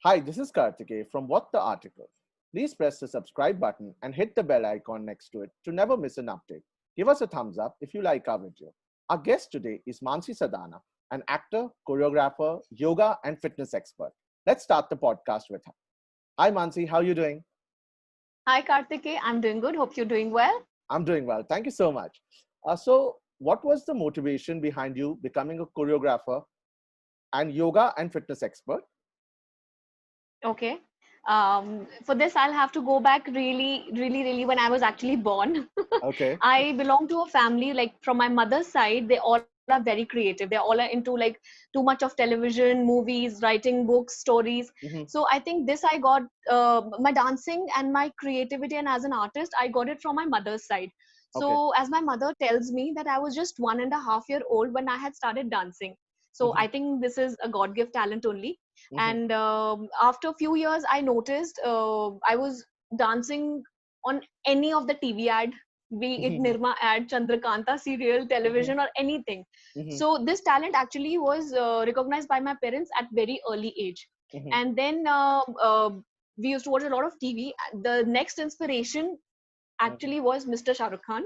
Hi, this is Karthikeya from What the Article. Please press the subscribe button and hit the bell icon next to it to never miss an update. Give us a thumbs up if you like our video. Our guest today is Mansi Sadana, an actor, choreographer, yoga, and fitness expert. Let's start the podcast with her. Hi, Mansi. How are you doing? Hi Karthike, I'm doing good. Hope you're doing well. I'm doing well. Thank you so much. So, what was the motivation behind you becoming a choreographer and yoga and fitness expert? Okay. For this, I'll have to go back really when I was actually born. Okay. I belong to a family like from my mother's side. They all are very creative. They all are into like too much of television, movies, writing books, stories. Hmm. So I think this I got my dancing and my creativity, and as an artist, I got it from my mother's side. Okay. So as my mother tells me that I was just 1.5 years old when I had started dancing. So Hmm. I think this is a God gift talent only. Hmm. And after a few years I noticed I was dancing on any of the TV ad, be it Hmm. Nirma ad, Chandrakanta serial, Hmm. television, or anything. Hmm. So this talent actually was recognized by my parents at very early age. Hmm. And then we used to watch a lot of TV. The next inspiration Hmm. actually was Mr. Shah Rukh Khan.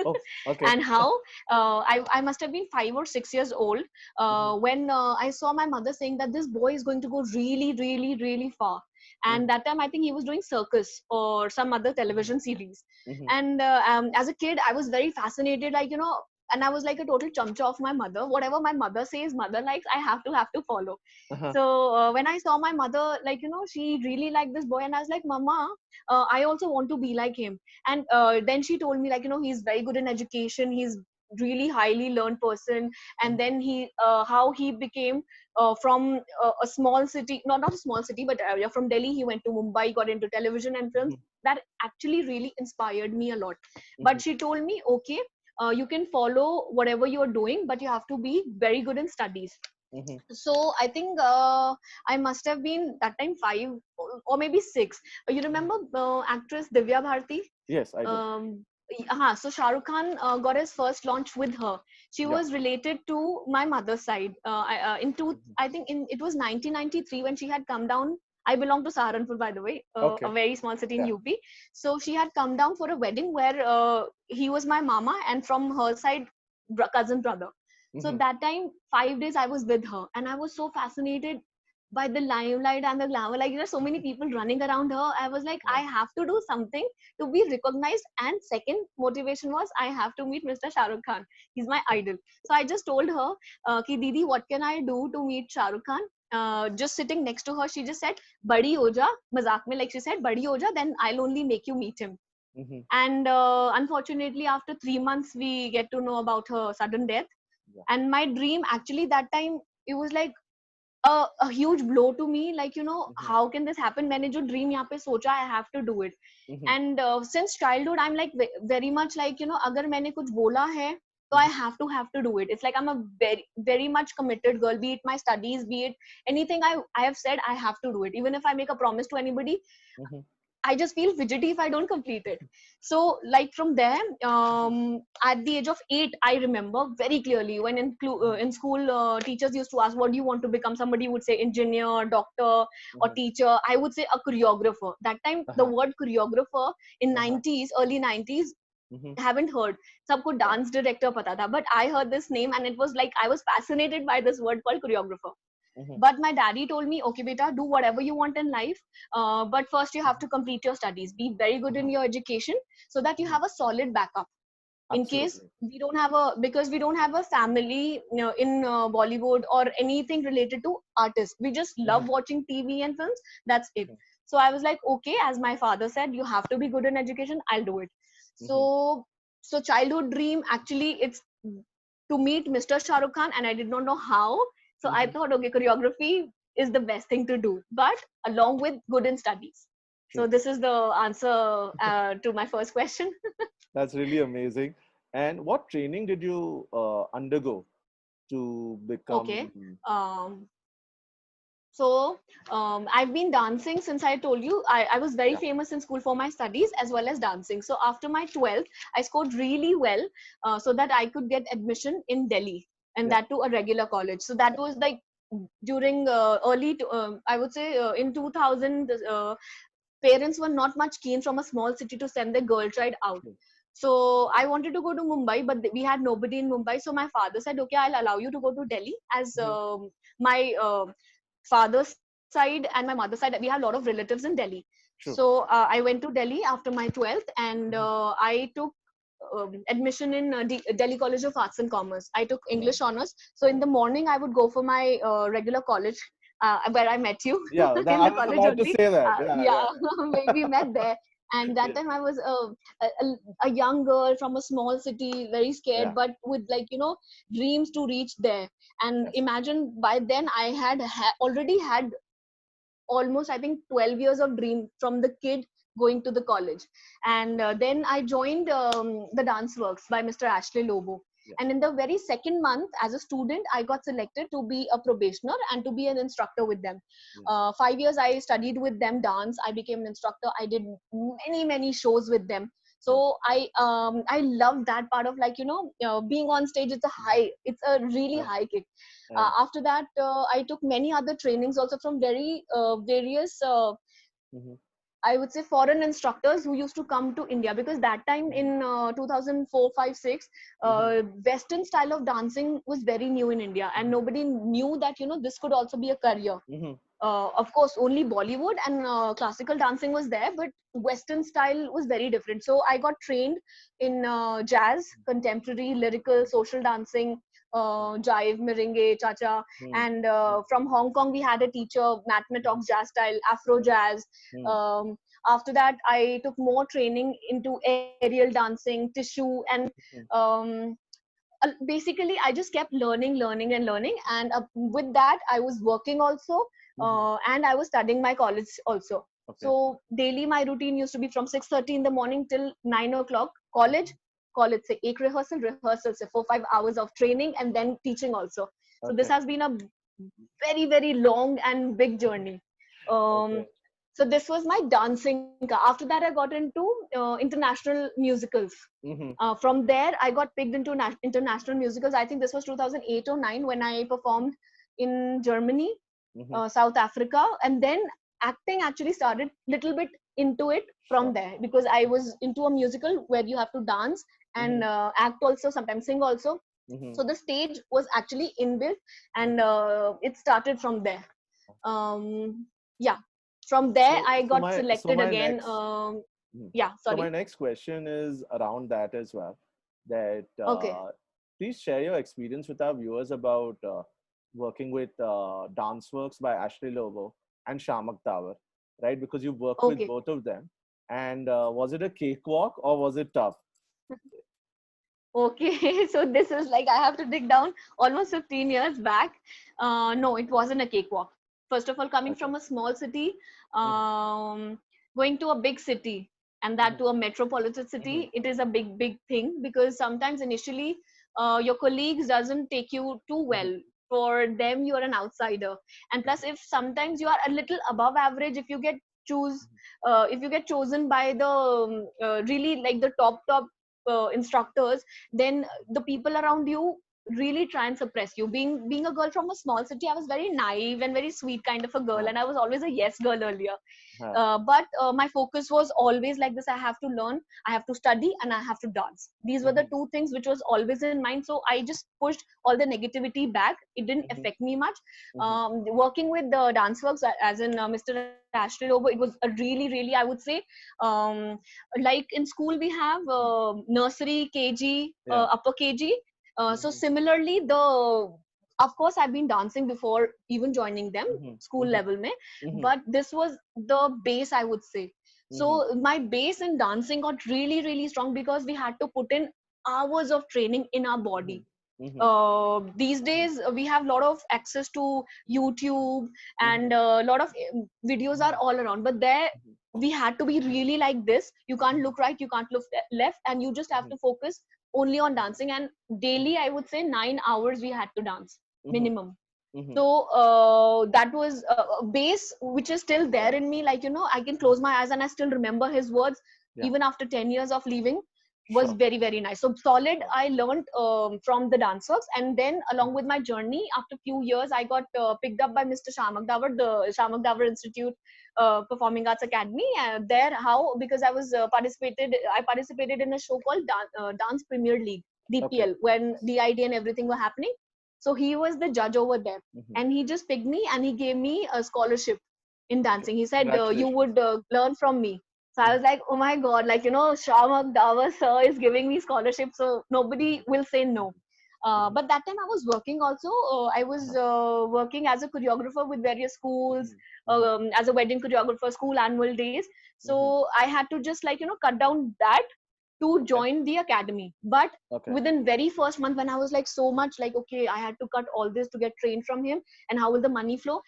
Oh, okay. And how I must have been 5 or 6 years old Hmm. when I saw my mother saying that this boy is going to go really far. Hmm. And that time I think he was doing circus or some other Hmm. television series. Hmm. And as a kid, I was very fascinated, like, and I was like a total chumcha of my mother. Whatever my mother says, mother likes, I have to follow. Uh-huh. So when I saw my mother, like, she really liked this boy, and I was like, Mama, I also want to be like him. And then she told me, like, he's very good in education, he's really highly learned person. And Hmm. then he how he became from a small city, not a small city, but yeah, from Delhi he went to Mumbai, got into television and films. Hmm. That actually really inspired me a lot. Hmm. But she told me, okay, you can follow whatever you're doing, but you have to be very good in studies. Hmm. So I think I must have been that time 5 or maybe 6. You Hmm. remember actress Divya Bharti? Yes, I do. So Shah Rukh Khan got his first launch with her. She Yeah. was related to my mother's side. Hmm. I think it was 1993 when she had come down. I belong to Saharanpur, by the way, a Okay. very small city in Yeah. UP. So she had come down for a wedding where he was my mama, and from her side, cousin brother. So Hmm. that time, 5 days I was with her, and I was so fascinated by the limelight and the glamour. Like, there are so many people running around her. I was like, Yeah. I have to do something to be recognized. And second motivation was I have to meet Mr. Shah Rukh Khan. He's my idol. So I just told her, ki Didi, what can I do to meet Shah Rukh Khan? Just sitting next to her, she just said, Badi Oja, mazak mein, like she said, Badi Oja, then I'll only make you meet him. Hmm. And unfortunately, after 3 months, we get to know about her sudden death. Yeah. And my dream, actually, that time, it was like a huge blow to me. Like, Hmm. how can this happen? मैंने जो dream यहाँ पे सोचा, I have to do it. Hmm. And since childhood, I'm like very much like, अगर मैंने कुछ बोला है, so I have to do it. It's like I'm a very much committed girl. Be it my studies, be it anything I have said, I have to do it. Even if I make a promise to anybody, Hmm. I just feel fidgety if I don't complete it. So, like from there, at the age of 8, I remember very clearly when in school, teachers used to ask, "What do you want to become?" Somebody would say engineer, doctor, or Hmm. teacher. I would say a choreographer. That time, the Uh-huh. word choreographer in Uh-huh. 90s, early 90s, Hmm. haven't heard. सबको Yeah. dance director पता था, but I heard this name and it was like I was fascinated by this word called choreographer. Hmm. But my daddy told me, okay, beta, do whatever you want in life. But first, you have to complete your studies. Be very good in Uh-huh. your education so that you Hmm. have a solid backup. In case Absolutely. we don't have because we don't have a family, in Bollywood or anything related to artists. We just Hmm. love watching TV and films. That's it. Hmm. So I was like, okay, as my father said, you have to be good in education. I'll do it. Hmm. So childhood dream, actually, it's to meet Mr. Shah Rukh Khan, and I did not know how. So I Hmm. thought, okay, choreography is the best thing to do, but along with good in studies. So True. this is the answer to my first question. That's really amazing. And what training did you undergo to Okay. become? Um, so I've been dancing since I told you. I was very Yeah. famous in school for my studies as well as dancing. So after my 12th, I scored really well so that I could get admission in Delhi, and Yeah. that to a regular college. So that Yeah. was like during I would say in 2000, parents were not much keen from a small city to send their girl child out. True. So I wanted to go to Mumbai, but we had nobody in Mumbai. So my father said, okay, I'll allow you to go to Delhi, as Mhm. my father's side and my mother's side, we have a lot of relatives in Delhi. True. So I went to Delhi after my 12th, and Mhm. I took admission in Delhi College of Arts and Commerce. I took Wow. English honors. So in the morning, I would go for my regular college, where I met you Yeah, in I the was college about to only. say that. Yeah, Yeah, yeah. we met there. And that time I was a young girl from a small city, very scared, Yeah. but with, like, dreams to reach there. And Yes. imagine, by then I had already had almost, I think, 12 years of dream from the kid going to the college. And then I joined the Dance Works by Mr. Ashley Lobo. Yes. And in the very second month as a student, I got selected to be a probationer and to be an instructor with them. Yes. 5 years I studied with them dance. I became an instructor. I did many shows with them. So Yes. I love that part of, like, being on stage. It's a high, it's a really I, high kick. I, After that, I took many other trainings also from very various, mhm. I would say, foreign instructors who used to come to India, because that time Mhm. in 2004, 5, 6, Mhm. Western style of dancing was very new in India, and Mhm. nobody knew that this could also be a career. Mhm. Of course, only Bollywood and classical dancing was there, but Western style was very different. So I got trained in jazz, contemporary, lyrical, social dancing, jive, merengue, cha-cha. Mhm. And Mhm. from Hong Kong, we had a teacher, Matt Talks jazz style, Afro jazz. Mhm. Um, After that, I took more training into aerial dancing, tissue, and Mhm. um, basically I just kept learning and learning. And with that, I was working also, Mhm. and I was studying my college also. Okay. So daily my routine used to be from 6:30 in the morning till 9 o'clock college. College say ek rehearsal say 4-5 hours of training, and then teaching also. So this Okay. has been a very long and big journey. um, Okay. so this was my dancing. After that, I got into international musicals. Mhm. From there, I got picked into international musicals. I think this was 2008 or 9 when I performed in Germany, Mhm. South Africa, and then acting actually started little bit into it from Sure. there, because I was into a musical where you have to dance and Mhm. act also, sometimes sing also. Mhm. So the stage was actually inbuilt, and it started from there. Yeah, from there So I so got my so selected my again. next Mhm. Yeah, So my sorry. next question is around that as well. That Okay. please share your experience with our viewers about working with DanceWorks by Ashley Lobo and Shamak Tower, right? Because you worked with Okay. both of them, and was it a cakewalk or was it tough? Okay, so this is like I have to dig down almost 15 years back. No, it wasn't a cakewalk. First of all, coming Okay. from a small city, Mhm. um, going to a big city, and that Mhm. to a metropolitan Mhm. city, it is a big thing, because sometimes initially your colleagues doesn't take you too Mhm. well. For them, you are an outsider, and plus, if sometimes you are a little above average, choose, if you get chosen by the really like the top instructors, then the people around you really try and suppress you. Being a girl from a small city, I was very naive and very sweet kind of a girl, Huh. and I was always a yes girl earlier. Huh. But my focus was always like this: I have to learn, I have to study, and I have to dance. These were the Mhm. two things which was always in mind. So I just pushed all the negativity back. It didn't Mhm. affect me much. Mhm. Working with the dance works, as in Mr. Ashley Lobo, it was a really, I would say, um, like in school we have Mhm. nursery, KG, Yeah. upper KG. So Mhm. similarly, of course I've been dancing before even joining them, Mhm. school Mhm. level mein, Mhm. but this was the base, I would say. So Mhm. my base in dancing got really strong, because we had to put in hours of training in our body. Mhm. Mhm. These Mhm. days we have a lot of access to YouTube, and Mhm. a lot of videos are Mhm. all around, but there Mhm. we had to be really like this. You can't look right, you can't look left, and you just have Mhm. to focus only on Mhm. dancing. And Mhm. daily, I would say 9 hours we had to dance Mhm. minimum. Mhm. So that was a base which is still there Yeah. in me. Like, I can close my eyes and I still remember his words Yeah. even after 10 years of leaving. was Sure. very nice. So solid, Sure. I learned from the dance works, and then along with my journey, after few years, I got picked up by Mr. Shamak Davar, the Shamak Davar Institute Performing Arts Academy. There, how, because I participated in a show called Dance Premier League Okay. (DPL) when DID and everything were happening. So he was the judge over there, Mhm. and he just picked me and he gave me a scholarship in Okay. dancing. He said, "You Congratulations. would learn from me." So I Mhm. was like, oh my God, like, Shamak Davar sir is giving me scholarship, so nobody Mhm. will say no. Mhm. But that time I was working also. I was Uh-huh. working as a choreographer with various schools, Mhm. Mhm. as a wedding choreographer, school annual days. Mhm. So I had to just like, cut down that to Okay. join the academy. But Okay. within very first month, when I was like so much like, okay, I had to cut all this to get trained from him, and how will the money flow?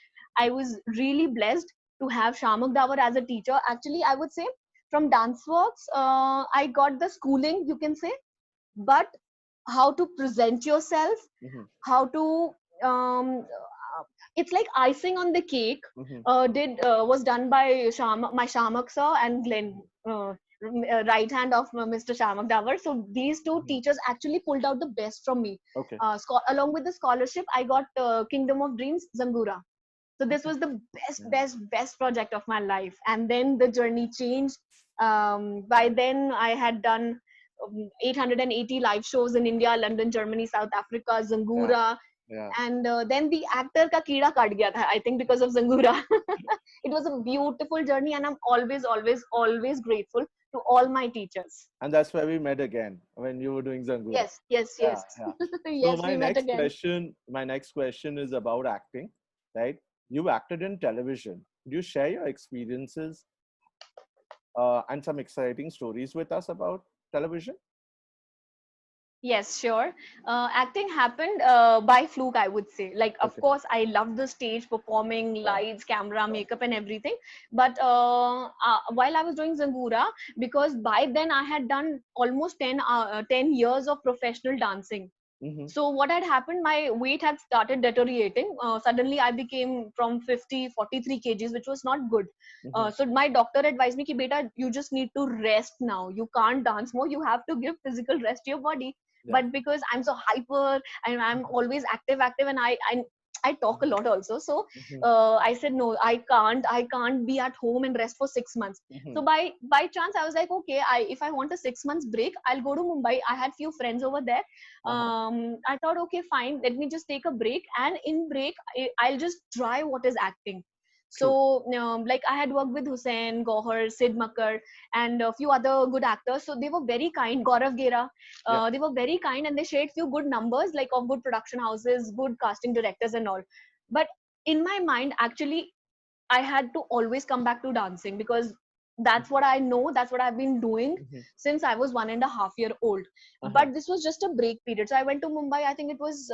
I was really blessed to have Shamak Davar as a teacher. Actually, I would say from DanceWorks, I got the schooling, you can say, but how to present yourself, Mhm. how to it's like icing on the cake. Mhm. Did Was done by my Shamak sir and Glenn, right hand of Mr. Shamak Davar. So these two Mhm. teachers actually pulled out the best from me. Okay. Along with the scholarship, I got Kingdom of Dreams Zangura. So this Okay. was the Yeah. best project of my life. And then the journey changed. By Right. then I had done 880 live shows in India, London, Germany, South Africa, Yeah. Zangura. Yeah. And then the actor ka keeda kaat gaya tha, I think because of Zangura. It was a beautiful journey, and I'm always grateful to all my teachers. And that's where we met again when you were doing Zangura. Yeah. Yes. Yeah. So Yes, we met again. my next question is about acting, right? You acted in television. Do you share your experiences and some exciting stories with us about television? Yes, sure. Acting happened by fluke, I would say. Like, of Okay. course, I loved the stage performing, Sure. lights, camera, Sure. makeup, and everything. But while I was doing Zangura, because by then I had done almost 10 years of professional dancing. Mm-hmm. So what had happened, my weight had started deteriorating. Suddenly I became from 50 43 kgs, which was not good. Mm-hmm. So my doctor advised me ki beta, you just need to rest now, you can't dance more, you have to give physical rest to your body. Yeah. But because I'm so hyper and I'm always active, and I talk a lot also. So Mm-hmm. I said no, I can't be at home and rest for 6 months. Mm-hmm. So by chance I was like, okay, if I want a 6 months break, I'll go to Mumbai. I had few friends over there. Uh-huh. I thought, okay, fine, let me just take a break, and in break I'll just try what is acting. True. So like I had worked with Hussein Gohar, Sid Makar, and a few other good actors. So they were very kind. Gaurav Gera, Yeah. they were very kind, and they shared few good numbers, like of good production houses, good casting directors and all. But in my mind, actually, I had to always come back to dancing, because that's what I know, that's what I've been doing Mm-hmm. since I was 1.5 year old. Uh-huh. But this was just a break period. So I went to Mumbai, I think it was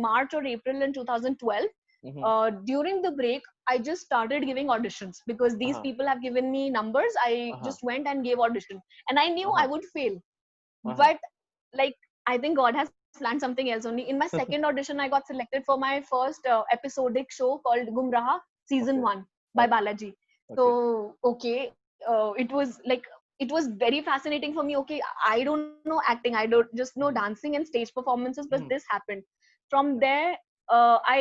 March or April in 2012. Mm-hmm. During the break, I just started giving auditions because these Uh-huh. people have given me numbers. I Uh-huh. just went and gave audition, and I knew I Uh-huh. would fail. Uh-huh. But like, I think God has planned something else only. In my second audition, I got selected for my first episodic show called Gumraha season Okay. 1 by Okay. Balaji. Okay. So okay, it was very fascinating for me. Okay, I don't know acting, I don't just know Mm-hmm. dancing and stage performances, but this Mm-hmm. happened. From Yeah. there, I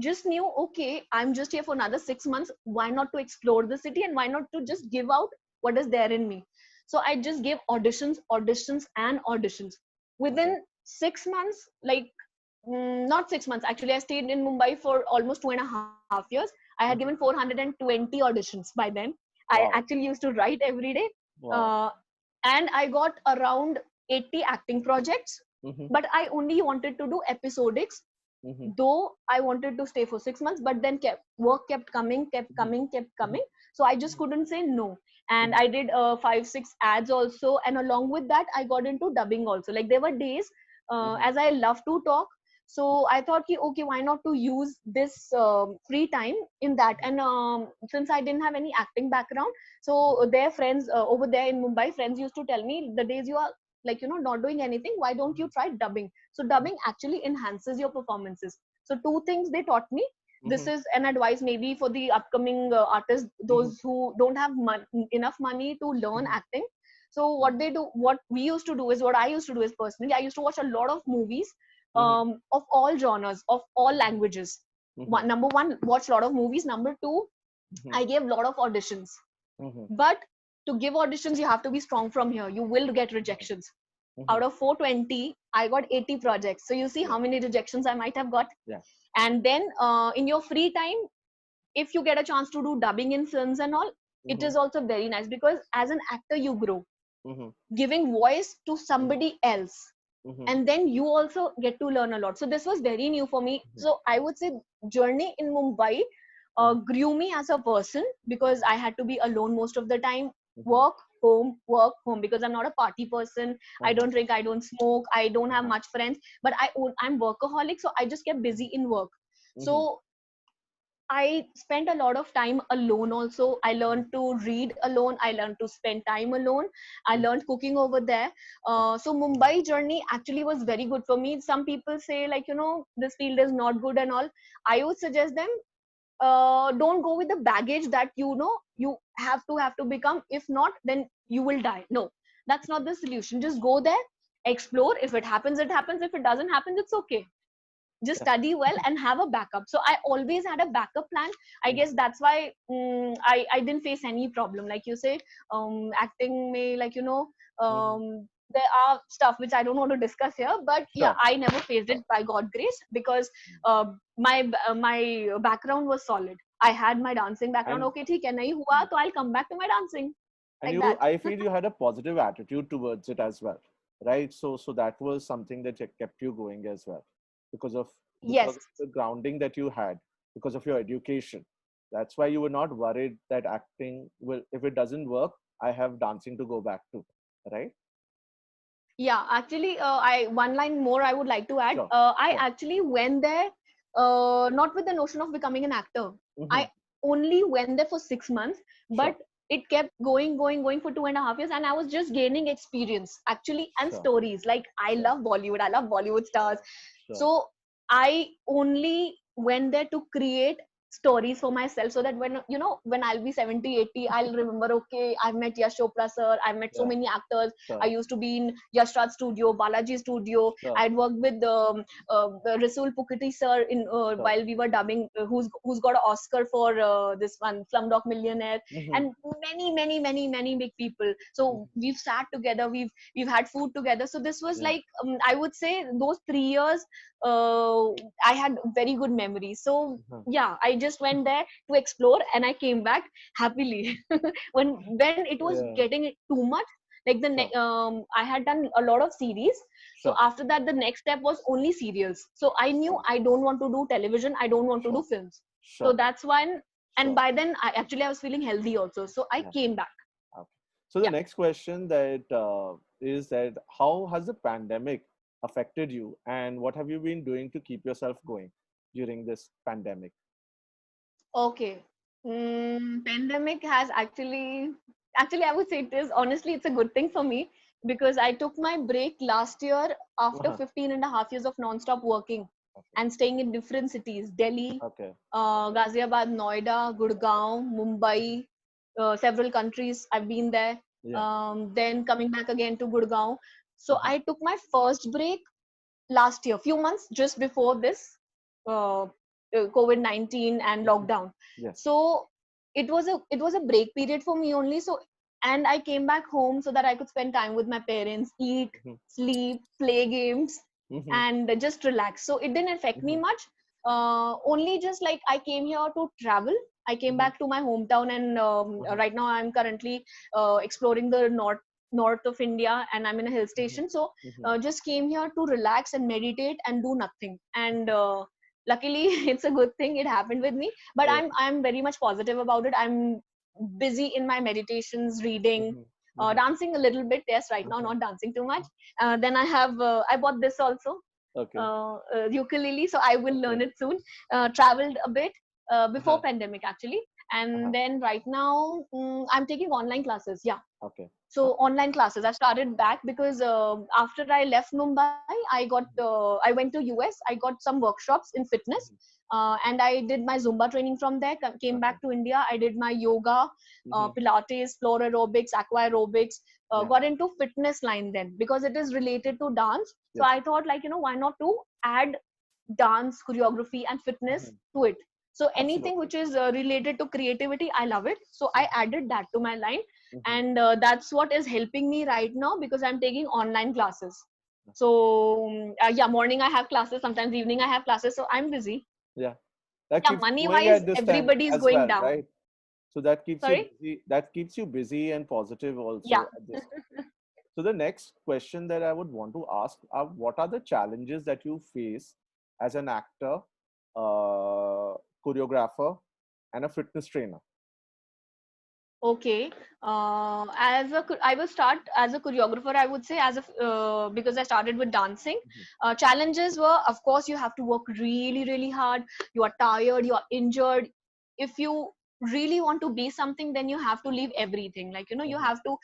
just knew, okay, I'm just here for another 6 months. Why not to explore the city, and why not to just give out what is there in me? So I just gave auditions and auditions. Okay. Within 6 months, like, not 6 months, actually I stayed in Mumbai for almost 2.5 years. I had given Mm-hmm. 420 auditions by then. I Wow. actually used to write every day. Wow. uh, and I got around 80 acting projects, Mm-hmm. but I only wanted to do episodics, Mm-hmm. though I wanted to stay for 6 months. But then work kept coming, Mm-hmm. kept Mm-hmm. coming. So I just couldn't say no. And Mm-hmm. I did 5 6 ads also, and along with that I got into dubbing also. Like, there were days, Mm-hmm. as I love to talk, so I thought ki, okay, why not to use this free time in that. And since I didn't have any acting background, so their friends over there in Mumbai, friends used to tell me, the days you are like, not doing anything, why don't you try dubbing? So dubbing actually enhances your performances. So two things they taught me. Mm-hmm. This is an advice maybe for the upcoming artists, Mm-hmm. those who don't have enough money to learn Mm-hmm. acting. So what we used to do is, what I used to do is, personally, I used to watch a lot of movies of all genres, of all languages. Number one, watch a lot of movies. Number two, I gave a lot of auditions. But to give auditions, you have to be strong from here. You will get rejections. Out of 420, I got 80 projects. So you see how many rejections I might have got. Yeah. And then in your free time, if you get a chance to do dubbing in films and all, it is also very nice, because as an actor, you grow, giving voice to somebody else. And then you also get to learn a lot. So this was very new for me. So I would say journey in Mumbai grew me as a person, because I had to be alone most of the time. Work home, because I'm not a party person. I don't drink, I don't smoke, I don't have much friends, but I'm workaholic, so I just kept busy in work. So I spent a lot of time alone also. I learned to read alone. I learned to spend time alone. I learned cooking over there. So Mumbai journey actually was very good for me. Some people say, like, this field is not good and all. I would suggest them, don't go with the baggage that you have to become. If not, then you will die. No, that's not the solution. Just go there, explore. If it happens, it happens. If it doesn't happen, it's okay. Just study well and have a backup. So I always had a backup plan. I guess that's why I didn't face any problem. Like you say, acting may, like, there are stuff which I don't want to discuss here, but yeah, I never faced it, by God grace, because my background was solid. I had my dancing background. Okay, theek hai, nahi hua to I'll come back to my dancing. And Like that. I feel you had a positive attitude towards it as well, right? So that was something that kept you going as well, because of Yes. the grounding that you had, because of your education. That's why you were not worried that acting will, if it doesn't work, I have dancing to go back to, right? Yeah, actually, one line more I would like to add. Sure. I actually went there not with the notion of becoming an actor. I only went there for 6 months, but it kept going for 2.5 years, and I was just gaining experience actually, and stories. Like, I love Bollywood. I love Bollywood stars. So I only went there to create stories for myself, so that when I'll be 70, 80, I'll remember, okay, I've met Yash Chopra sir, I've met so many actors. I used to be in Yash Raj studio, Balaji studio. I'd worked with Rasool Pukiti sir in while we were dubbing, who's got an Oscar for this one, Slumdog Millionaire, and many big people. So we've sat together, we've had food together. So this was like, I would say those 3 years I had very good memories. So yeah, I just went there to explore, and I came back happily. when it was getting too much, like I had done a lot of series. So after that, the next step was only serials. So I knew I don't want to do television, I don't want to do films. So that's when, and by then I was feeling healthy also, so I came back. So the next question that is that how has the pandemic affected you, and what have you been doing to keep yourself going during this pandemic? Okay. Pandemic has actually, I would say it's a good thing for me, because I took my break last year after 15.5 years of non-stop working and staying in different cities: Delhi, Ghaziabad, Noida, Gurgaon, Mumbai, several countries I've been there. Then coming back again to Gurgaon. So I took my first break last year, few months just before this COVID-19 and lockdown. So it was a break period for me only. So, and I came back home so that I could spend time with my parents, eat, sleep, play games, and just relax. So it didn't affect me much. Only just like I came here to travel. I came back to my hometown, and right now I'm currently exploring the north of India, and I'm in a hill station. So just came here to relax and meditate and do nothing. And luckily, it's a good thing it happened with me. But I'm very much positive about it. I'm busy in my meditations, reading, dancing a little bit. Yes, right now not dancing too much. Then I bought this also. Ukulele, so I will learn it soon. Traveled a bit before pandemic actually, And then right now, I'm taking online classes. Yeah. Okay. So online classes, I started back because after I left Mumbai, I went to US. I got some workshops in fitness, and I did my Zumba training from there. Came Okay. back to India. I did my yoga, Mm-hmm. Pilates, floor aerobics, aqua aerobics. Yeah. Got into fitness line then because it is related to dance. So Yes. I thought, like, why not to add dance, choreography, and fitness Mm-hmm. to it. So anything Absolutely. which is related to creativity, I love it. So I added that to my line, Mm-hmm. and that's what is helping me right now because I'm taking online classes. So yeah, morning I have classes, sometimes evening I have classes, so I'm busy. Yeah. That Yeah, keeps you money going wise at this time everybody is as going well, down. right? So that keeps you Sorry. busy. That keeps you busy and positive Yeah. also at this time. So the next question that I would want to ask are what are the challenges that you face as an actor, choreographer, and a fitness trainer? Okay. I will start as a choreographer. I would say because I started with dancing. Mhm. Challenges were, of course, you have to work really, really hard. You are tired. You are injured. If you really want to be something, then you have to leave everything. Like you Mhm. have to.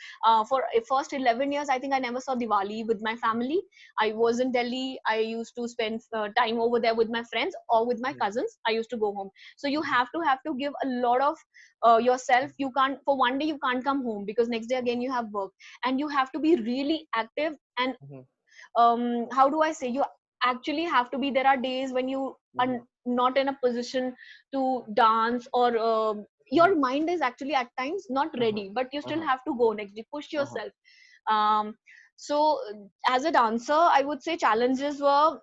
For first 11 years, I think I never saw Diwali with my family. I was in Delhi. I used to spend time over there with my friends or with my Mhm. cousins. I used to go home. So you Mhm. have to give a lot of yourself. You can't, for one day you can't come home because next day again you have work, and you have to be really active. And Mhm. how do I say, you actually have to be, there are days when you are Mhm. not in a position to dance, or Mhm. your mind is actually at times not Uh-huh. ready, but you still Uh-huh. have to go next day, push Uh-huh. yourself. um, so as a dancer, I would say challenges were,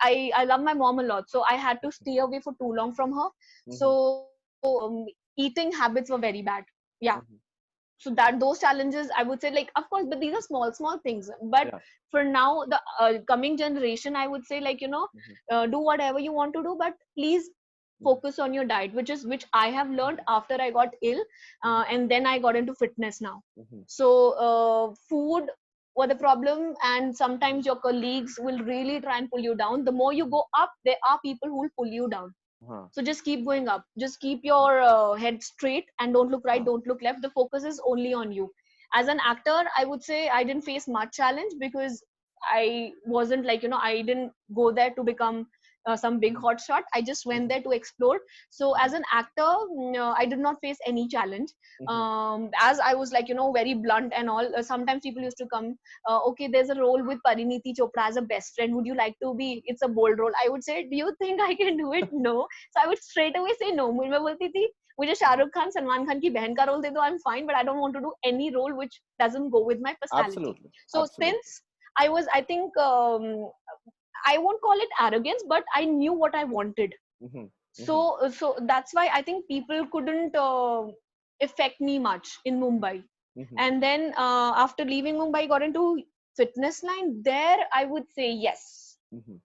I love my mom a lot, so I had to stay away for too long from her. Mhm. So eating habits were very bad. Yeah. Mhm. So that those challenges, I would say, like, of course, but these are small things. But Yeah. for now, the coming generation, I would say, like, Mhm. do whatever you want to do, but please Mhm. focus on your diet, which I have learned after I got ill, Mhm. and then I got into fitness now. Mhm. So food were the problem, and Mhm. sometimes your colleagues will really try and pull you down. The more you Mhm. go up, there are people who will pull you down. Uh-huh. So just keep going up, just keep Uh-huh. your head straight and don't look right, Uh-huh. don't look left. The focus is only on you. As an actor, I would say I didn't face much challenge because I wasn't, like, I didn't go there to become some big Mhm. hot shot. I just went Mhm. there to explore. So Mhm. as an actor, I did not face any challenge. Mhm. As I was, like, very blunt and all, sometimes people used to come, okay, there's a role with Pariniti Chopra as a best friend, would you like to be, it's a bold role. I would say, do you think I can do it? No. So I would straight away say no. मैं बोलती थी, मुझे Uh-huh. Shahrukh Khan Salman Khan की बहन का role दे दो, I'm fine, but I don't want to do any role which doesn't go with my personality. Absolutely. So Absolutely. since I think, I won't call it arrogance, but I knew what I wanted. Mhm. So Mhm. that's why I think people couldn't affect me much in Mumbai. Mhm. And then after leaving Mumbai, got into fitness line. There I would say yes, Mhm.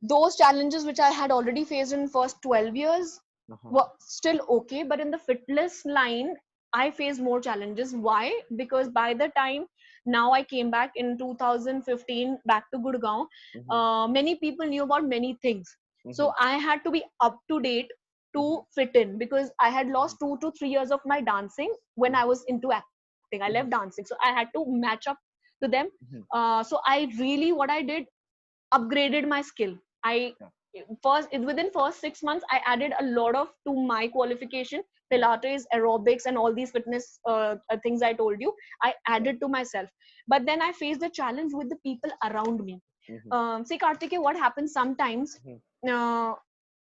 those challenges which I had already faced in first 12 years Uh-huh. were still okay, but in the fitness line I faced more challenges. Why? Because by the time now I came back in 2015 back to Gurgaon, Mhm. many people knew about many things. So Mhm. I had to be up to date Mhm. to fit in because I had lost Mhm. 2 to 3 years of my dancing when I Mhm. was into acting. I left Mhm. dancing, so I had to match up to them. Mhm. So I really, what I did, upgraded my skill. I Yeah. first within first 6 months I added a lot of to my qualification, Pilates, aerobics, and all these fitness things I told you. I Yeah. added to myself, but then I faced the challenge with the people around me. Mhm. See, Kartike, what happens sometimes, Mhm. uh,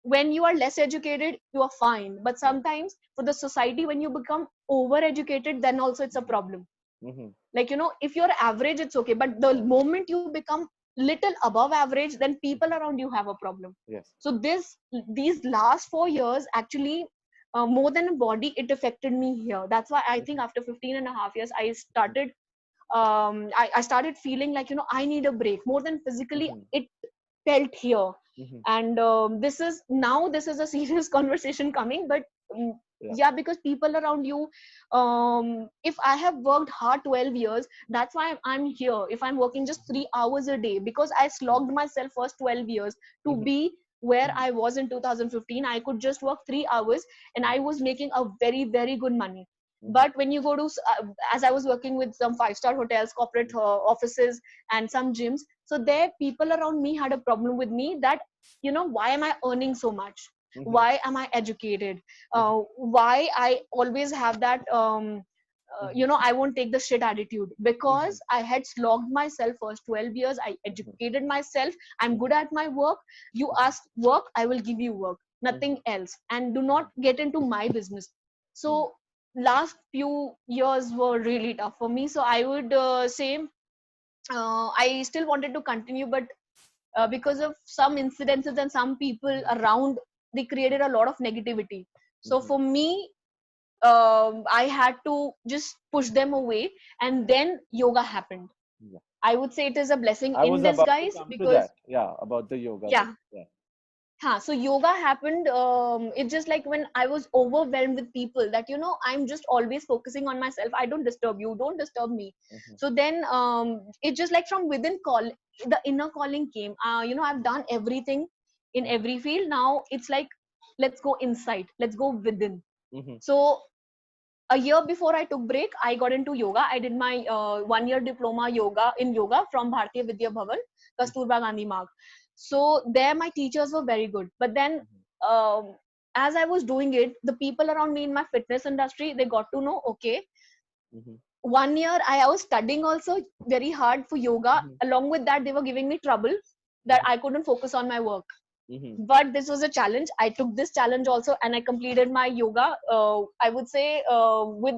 when you are less educated, you are fine, but Yeah. sometimes for the society, when you become over educated, then also it's a Mhm. problem. Mhm. Like, if you're average, it's okay, but the Yeah. moment you become little above average, then people Mhm. around you have a problem. Yes. So these last 4 years actually, more than a body, it affected me here. That's why I think Mhm. after 15 and a half years I Mhm. started, I started feeling like, I need a break. More than physically, Mhm. it felt here. Mhm. And this is a serious conversation coming, but Yeah. yeah, because people around you, if I have worked hard 12 years, that's why I'm here. If I'm working just Mhm. 3 hours a day, because I Mhm. slogged myself first 12 years to Mhm. be where I was in 2015. I could just work 3 hours and I was making a very, very good money. But when you go to, as I was working with some 5-star hotels, corporate offices, and some gyms, so there people around me had a problem with me that, why am I earning so much? Why am I educated? Why I always have that, I won't take the shit attitude, because I had slogged myself first 12 years. I educated myself. I'm good at my work. You ask work, I will give you work, nothing else. And do not get into my business. So last few years were really tough for me. So I would say I still wanted to continue, but because of some incidences and some people around, they created a lot of negativity. So for me, I had to just push them away, and then yoga happened. Yeah. I would say it is a blessing I in was about to disguise, come to because that. Yeah, about the yoga. yeah. Yeah. So yoga happened. It's just like when I was overwhelmed with people that, I'm just always focusing on myself. I don't disturb you, don't disturb me. So then it's just like from within the inner calling came. I've done everything in every field. Now it's like, let's go inside, let's go within. So a year before I took break, I got into yoga. I did my 1-year diploma in yoga from Bharatiya Vidya Bhavan, Kasturba Gandhi Marg. So there my teachers were very good. But then as I was doing it, the people around me in my fitness industry, they got to know, okay, 1 year I was studying also very hard for yoga. Along with that, they were giving me trouble that I couldn't focus on my work. But this was a challenge. I took this challenge also, and I completed my yoga, I would say, with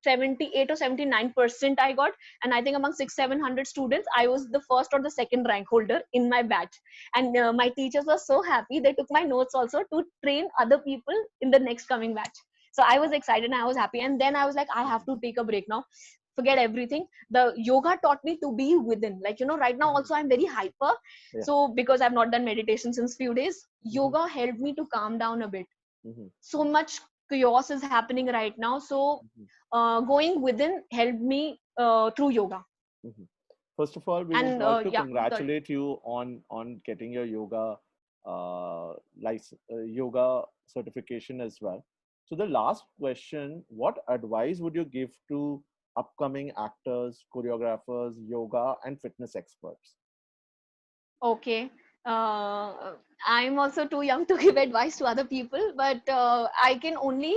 78 or 79% I got. And I think among 600-700 students, I was the first or the second rank holder in my batch. And my teachers were so happy. They took my notes also to train other people in the next coming batch. So I was excited and I was happy. And then I was like, I have to take a break now. Forget everything. The yoga taught me to be within. Like, right now also I'm very hyper. So because I've not done meditation since few days, yoga helped me to calm down a bit. So much chaos is happening right now. So going within helped me through yoga. First of all, we would And like to yeah, congratulate you on getting your yoga certification as well. So the last question: what advice would you give to upcoming actors, choreographers, yoga, and fitness experts? okay. I'm also too young to give advice to other people, but I can only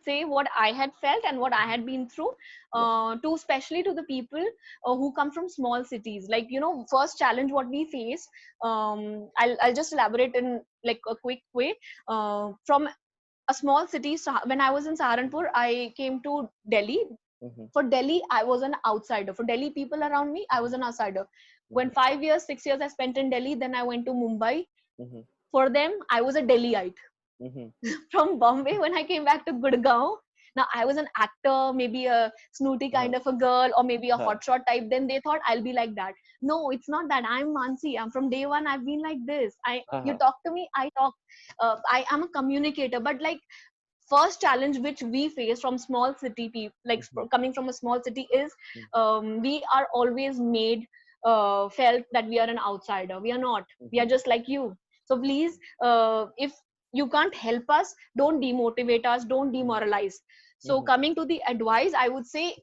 say what I had felt and what I had been through, to especially to the people who come from small cities. Like, first challenge what we face, I'll just elaborate in like a quick way. From a small city, when I was in Saharanpur, I came to Delhi. For Delhi, I was an outsider. For Delhi people around me, I was an outsider. When 5 years, 6 years I spent in Delhi, then I went to Mumbai. For them, I was a Delhiite. From Bombay, when I came back to Gurgaon, now I was an actor, maybe a snooty kind of a girl, or maybe a hotshot type. Then they thought I'll be like that. No, it's not that. I'm Mansi. I'm from day one. I've been like this. You talk to me, I talk. I am a communicator. But like, first challenge which we face from small city people, like coming from a small city, is we are always made felt that we are an outsider. We are not. We are just like you. So please, if you can't help us, don't demotivate us, don't demoralize. So coming to the advice, I would say,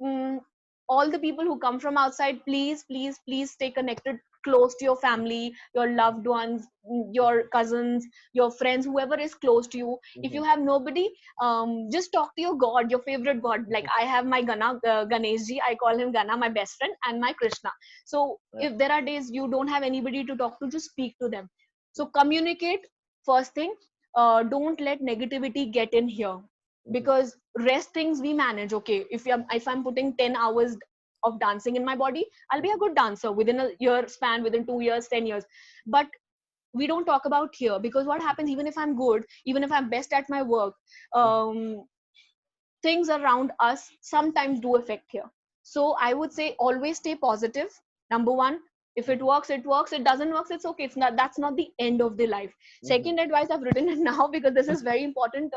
all the people who come from outside, please, please, please stay connected close to your family, your loved ones, your cousins, your friends, whoever is close to you. If you have nobody, just talk to your god, your favorite god. Like, I have my Ganesh ji, I call him Gana, my best friend, and my Krishna. So if there are days you don't have anybody to talk to, just speak to them. So communicate, first thing. Don't let negativity get in here, because rest things we manage. Okay, if I'm putting 10 hours of dancing in my body, I'll be a good dancer within a year span, within 2 years, 10 years. But we don't talk about here, because what happens, even if I'm good, even if I'm best at my work, things around us sometimes do affect here. So I would say, always stay positive. Number one, if it works, it works. It doesn't work, it's okay. That's not the end of the life. Second advice, I've written it now because this is very important.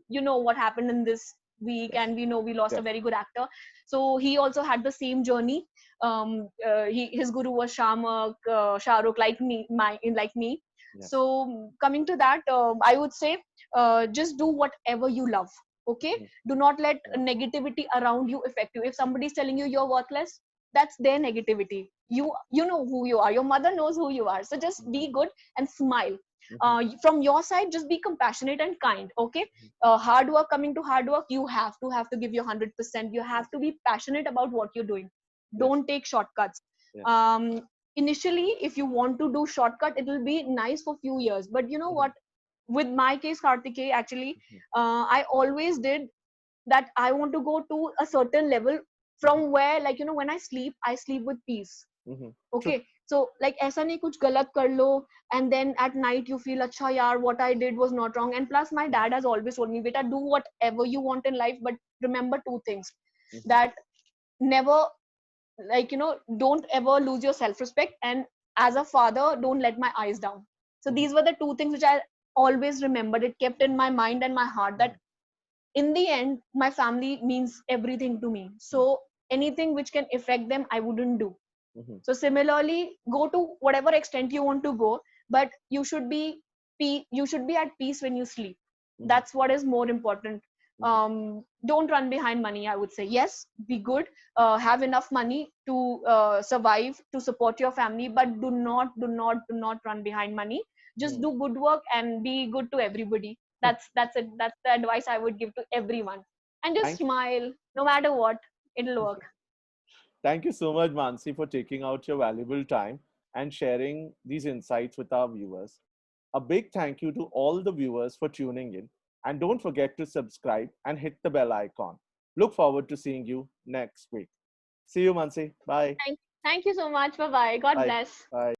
You know what happened in this week, Yes. and we know we lost a Definitely. very good actor. So he also had the same journey. His guru was Shah Rukh, like me. Yes. So coming to that, I would say, just do whatever you love. Okay, Mhm. do not let Yeah. negativity around you affect you. If somebody is telling you you're worthless, that's their negativity. You know who you are. Your mother knows who you are. So just Mhm. be good and smile. Mhm. From your side, just be compassionate and kind. Okay, hard work, coming to hard work, you have to give your 100%. You have to be passionate about what you're doing. Yes. Don't take shortcuts. Yes. um, Initially, if you want to do shortcut, it will be nice for few years, but you know Mhm. what, with my case, Kartikeya, actually, Mhm. I always did that. I want to go to a certain level, Mhm. from where, like, when I sleep with peace. Mhm. True. Okay, so like, ऐसा नहीं कुछ गलत कर लो, and then at night you feel अच्छा यार, what I did was not wrong. And plus, my Mhm. dad has always told me, beta, do whatever you want in life, but remember two things: Mhm. that never, like, don't ever lose your self respect, and as a father, don't let my eyes down. So Mhm. these were the two things which I always remembered. It kept in my mind and my heart, that Mhm. in the end, my family means everything to me. So anything which can affect them, I wouldn't do. Mhm. So similarly, go to whatever extent you want to go, but you should be at peace when you sleep. Mhm. That's what is more important. Mhm. Don't run behind money, I would say. Yes, be good, have enough money to survive, to support your family, but do not run behind money. Just Mhm. do good work and be good to everybody. That's it. That's the advice I would give to everyone. And just Thank you. smile, no matter what, it'll work. Thank you so much, Mansi, for taking out your valuable time and sharing these insights with our viewers. A big thank you to all the viewers for tuning in. And don't forget to subscribe and hit the bell icon. Look forward to seeing you next week. See you, Mansi. Bye. Thank you so much. Bye bye. God Bye. bless. Bye.